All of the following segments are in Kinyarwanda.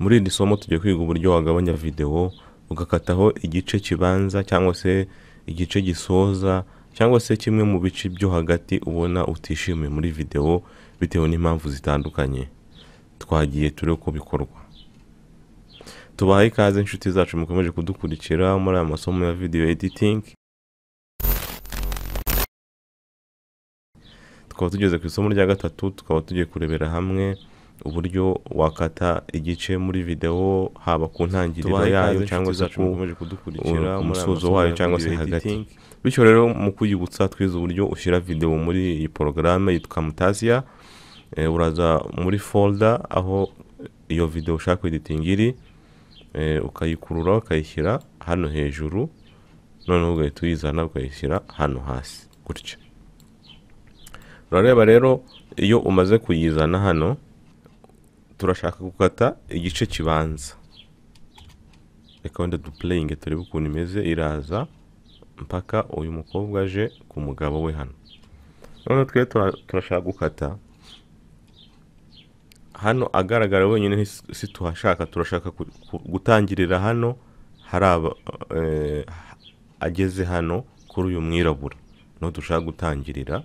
Muri iri somo tugiye kwiga uburyo wagabanya video ugakataho igice kibanza cyangwa se igice gisoza cyangwa se kimwe mu bice byo hagati ubona utishimiye muri video bitewe n'impamvu zitandukanye. Twagiye turi uko bikorwa. Tubahaye ikaze inshuti zacu mukomeje kudukurikira muri aya masomo ya video editing. Tukaba tugeze ku isomo rya gatatu, tukaba tugiye kurebera hamwe uburyo wakata igice muri video haba ku ntangiriro yayo cyangwa se ku musozo wayo cyangwa se hagati. Bityo rero mu kuyibutsa twize uburyo ushyira video muri iyi porogaramu yitwa Camtasia. Uraza muri folder aho iyo video ushaka editing iri, ukayikurura ukayishyira hano hejuru, noneho ugahita uyizana ukayishyira hano hasi gutya. Urareba rero iyo umaze kuyizana hano, turashaka gukata igice kibanza. Reka wenda duplaying turebe ukuntu imeze. Iraza mpaka uyu mukobwa aje ku mugabo we hano. Noneho twe turashaka gukata hano agaragara wenyine, si tuhashaka. Turashaka gutangirira hano haraba ageze hano kuri uyu mwirabura, no dushaka gutangirira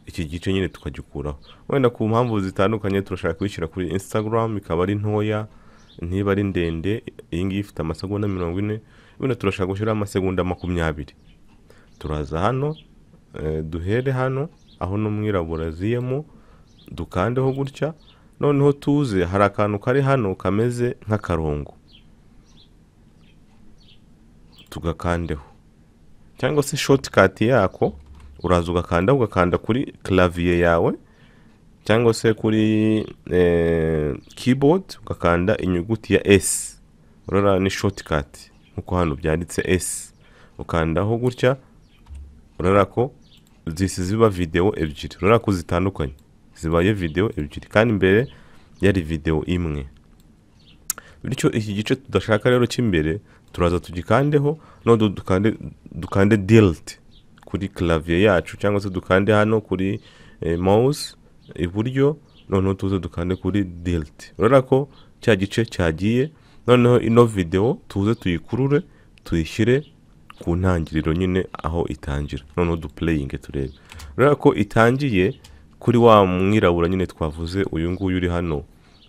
iki gice nyine tukagikuraho. Wenda ku mpamvu zitandukanye turashaka kwishyira kuri Instagram ikaba ari ntoya, ntiba ari ndende. Iyi ngiyi ifite amasegonda 40, wenda turashaka gushyira amasegonda 20. Turaza hano, duhere hano aho no mwirabura ziyemo, dukandeho gutya. Noneho tuze hari akantu kari hano kameze nk'akarongo, tugakandeho, cyangwa se shortcut yako uraza ugakanda kuri clavier yawe cyangwa se kuri keyboard ugakanda inyuguti ya S. Urara ni shortcut nkuko hano byanditse S, ukandaho gutya. Urara ko ziba video ebyiri, urara ko zitandukanye, zibaye video ebyiri kandi imbere yari video imwe. Bityo iki gice tudashaka rero cy'imbere turaza tugikandeho, no dukande delete kuri clavier yacu, cyangwa se dukande hano kuri mouse iburyo, noneho tuze dukande kuri delete. Urara ko cya gice cyagiye. Noneho ino video tuze tuyikurure tuyishyire ku ntangiriro nyine aho itangira. Noneho duplaying turebe. Urara ko itangiye kuri wa mwirabura nyine twavuze, uyu nguyu uri hano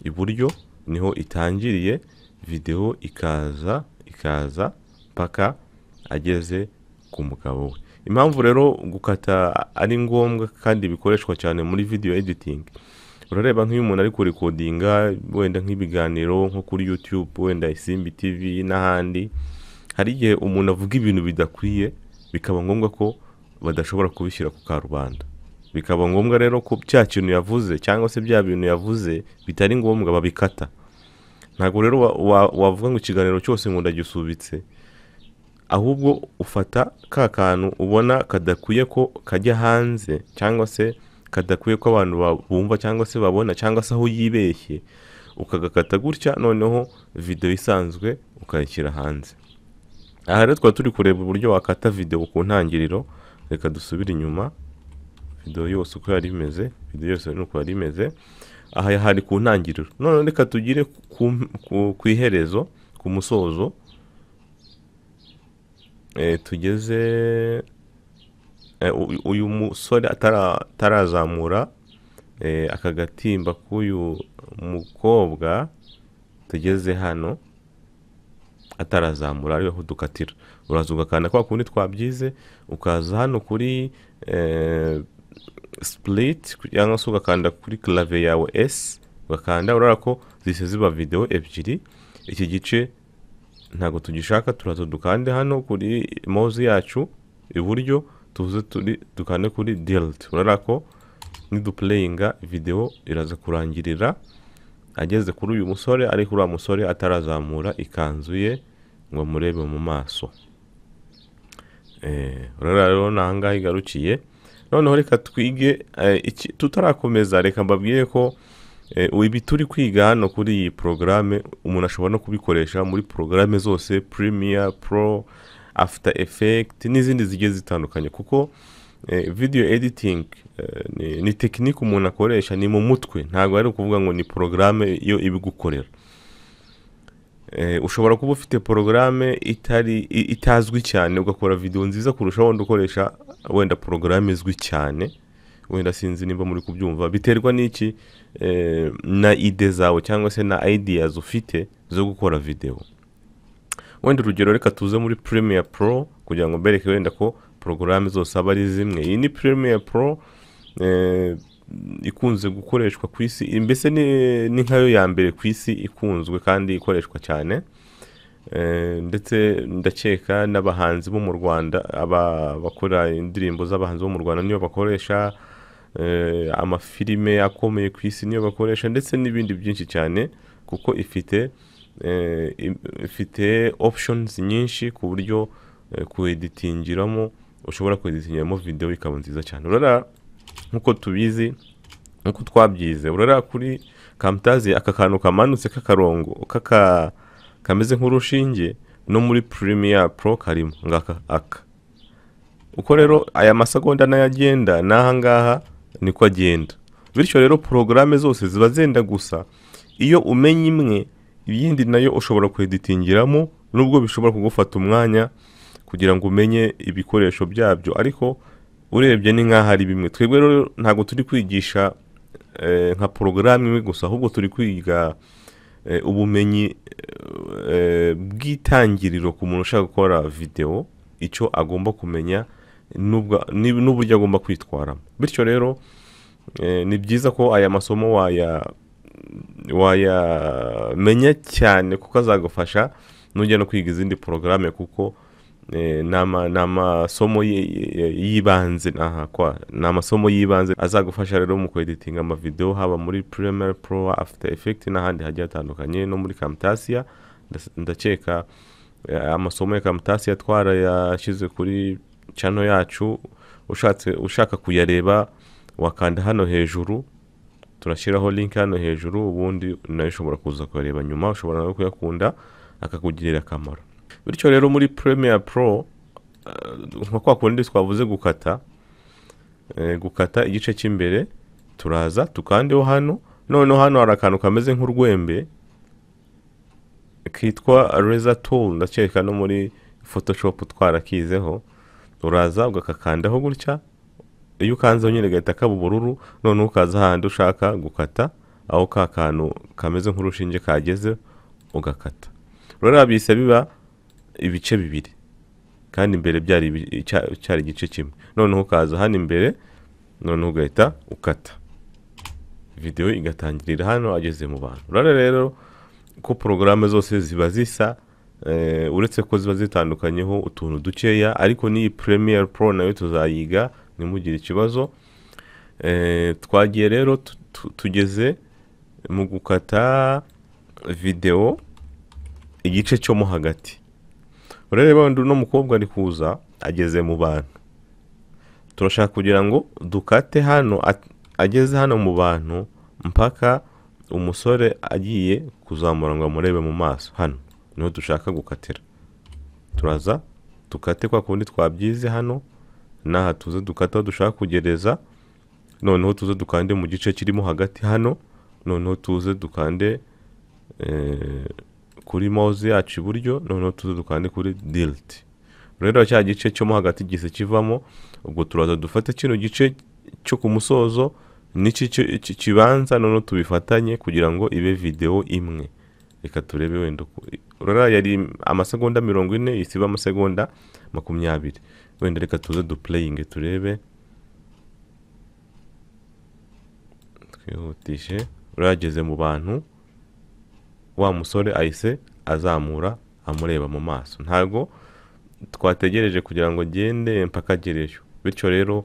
iburyo niho itangiriye. Video ikaza paka ageze ku mugabo we. Impamvu rero gukata ari ngombwa kandi bikoreshwa cyane muri video editing, urareba nk'iyo umuntu ari kurekodinga wenda nk'ibiganiro nko kuri YouTube, wenda Isimbi TV n'ahandi, hari igihe umuntu avuga ibintu bidakwiye, bikaba ngombwa ko badashobora kubishyira ku karubanda. Bikaba ngombwa rero ko cya kintu yavuze cyangwa se bya bintu yavuze bitari ngombwa babikata. Ntabwo rero wavuga ngo ikiganiro cyose ngo ndagisubitse, ahubwo ufata ka kantu ubona kadakwiye ko kajya hanze, cyangwa se kadakwiye ko abantu bumva cyangwa se babona, cyangwa se aho yibeshye, ukagakata gutya. Noneho video isanzwe ukayishyira hanze. Aha rero turi kureba uburyo wakata video ku ntangiriro. Reka dusubire inyuma. Video yose uko yari imeze, video yose nuko yari imeze. Aha hari ku ntangiriro. None reka tugire ku iherezo, ku musozo. Tugeze uyu musore atarazamura akagatimba k'uyu mukobwa, tugeze hano atarazamura, ariho dukatira. Uraza ugakanda kwa kundi twabyize, ukaza hano kuri split, cyangwa se ugakanda kuri clavier yawe S, ugakanda. Urara ko zise ziba video ebyiri. Iki gice ntago tugishaka, turaza dukande hano kuri mouse yacu iburyo, tuze dukande kuri delete. Urara ko ni duplayinga video iraza kurangirira ageze kuri uyu musore, ari kuri wa musore atarazamura ikanzu ye ngo murebe mu maso. Urara rero nanga igarukiye. Noneho reka twige tutarakomeza, reka mbabwiye ko ibi turi kwiga hano kuri iyi porogaramu umuntu ashobora no kubikoresha muri porogaramu zose, Premiere Pro, After Effects n'izindi zigiye zitandukanye, kuko video editing ni tekinike umuntu akoresha, ni mu mutwe, ntabwo ari ukuvuga ngo ni porogaramu yo ibigukorera. ushobora kuba ufite porogaramu itazwi cyane ugakora video nziza kurusha wenda ukoresha wenda porogaramu izwi cyane, wenda sinzi nimba muri kubyumva, biterwa n'iki na ide zawe cyangwa se na ideas ufite zo gukora video. Wenda urugero reka tuze muri Premiere Pro kugira ngo mbereke wenda ko porogaramu zose aba ari zimwe. Iyi ni Premiere Pro ikunze gukoreshwa ku isi, mbese ni nkayo ya mbere ku isi ikunzwe kandi ikoreshwa cyane, ndetse ndakeka n'abahanzi bo mu Rwanda bakora indirimbo z'abahanzi bo mu Rwanda niyo bakoresha, amafilime akomeye ku isi niyo bakoresha, ndetse n'ibindi byinshi cyane, kuko ifite options nyinshi ku buryo kueditingiramo ushobora kueditingiramo video ikaba nziza cyane. Urara nkuko tubizi, nkuko twabyize, urara kuri Camtasia aka kantu kamanutse k'akarongo kameze nk'urushinge no muri Premiere Pro karimo ngaka aka. Uko rero aya masegonda n'ayagenda n'ahangaha niko agenda. Bityo rero porogaramu zose ziba zenda gusa, iyo umenye imwe ibindi nayo ushobora kueditingiramo, nubwo bishobora kugufata umwanya kugira ngo umenye ibikoresho byabyo, ariko urebye ni nkaho ari bimwe. Twebwe rero ntabwo turi kwigisha nka porogaramu imwe gusa, ahubwo turi kwiga ubumenyi bw'itangiriro ku muntu ushaka gukora video, icyo agomba kumenya n'uburyo agomba kwitwaramo. Bityo rero ni byiza ko aya masomo wayamenya cyane, kuko azagufasha nujya no kwiga izindi porogaramu, kuko ni amasomo yibanze ni amasomo yibanze azagufasha rero mu kweditinga amavideo, haba muri Premiere Pro, After Effects n'ahandi hagiye hatandukanye, no muri Camtasia. Ndakeka amasomo ya Camtasia twarayashyize kuri channel yacu, ushaka kuyareba wakanda hano hejuru, turashyiraho link hano hejuru, ubundi nayo ushobora kuza kureba nyuma, ushobora no kuyakunda akakugirira akamaro. Bityo rero muri Premiere Pro nko kwa kundi twavuze gukata igice cy'imbere, turaza tukandeho hano, noneho hano hari akantu kameze nk'urwembe kitwa Razor Tool, ndakeka no muri Photoshop twarakizeho. Uraza ugakakandaho gutya, iyo ukanzeho nyine gahita kaba ubururu, noneho ukaza handi ushaka gukata, aho ka kantu kameze nk'urushinge kageze ugakata. Rero bise biba ibice bibiri, kandi imbere cyari igice kimwe. Noneho ukaza hano imbere, noneho ugahita ukata, video igatangirira hano ageze mu bantu. Rero ko porogaramu zose ziba zisa, uretse ko ziba zitandukanyeho utuntu dukeya, ariko ni Premiere Pro nayo tuzayiga nimugire ikibazo. Twagiye rero tugeze mu gukata video igice cyo mo hagati. Urareba no mukobwa ari kuza ageze mu bantu, turashaka kugira ngo dukate hano, ageze hano mu bantu mpaka umusore agiye kuzamura ngo amurebe mu maso. Hano niho dushaka gukatira. Turaza dukate kwa kundi twabyize hano, naha tuze dukata dushaka kugereza, noneho tuze dukande mu gice kirimo hagati hano, noneho tuze dukande kuri mouse yacu iburyo, noneho tuze dukande kuri delete. Rero cya gice cyo mo hagati gise kivamo, ubwo turaza dufate kino gice cyo ku musozo n'iki kibanza, noneho tubifatanye kugira ngo ibe video imwe. Reka turebe wenda urara yari amasegonda 40, isiba amasegonda 20. Wenda reka tuze playing turebe, twihutishe. Urageze mu bantu, wa musore ahise azamura amureba mu maso, ntago twategereje kugira ngo gende mpaka agereyo. Bityo rero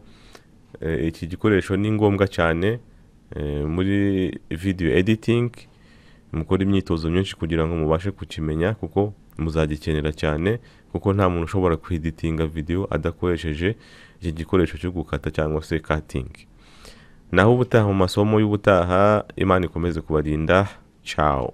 iki gikoresho ni ngombwa cyane muri video editing, mukora imyitozo myinshi kugira ngo mubashe kukimenya, kuko muzagikenera cyane, kuko nta muntu ushobora kweditinga video adakoresheje iki gikoresho cyo gukata cyangwa se cutting. Naho ubutaha mu masomo y'ubutaha, Imana ikomeze kubarinda. Ciao.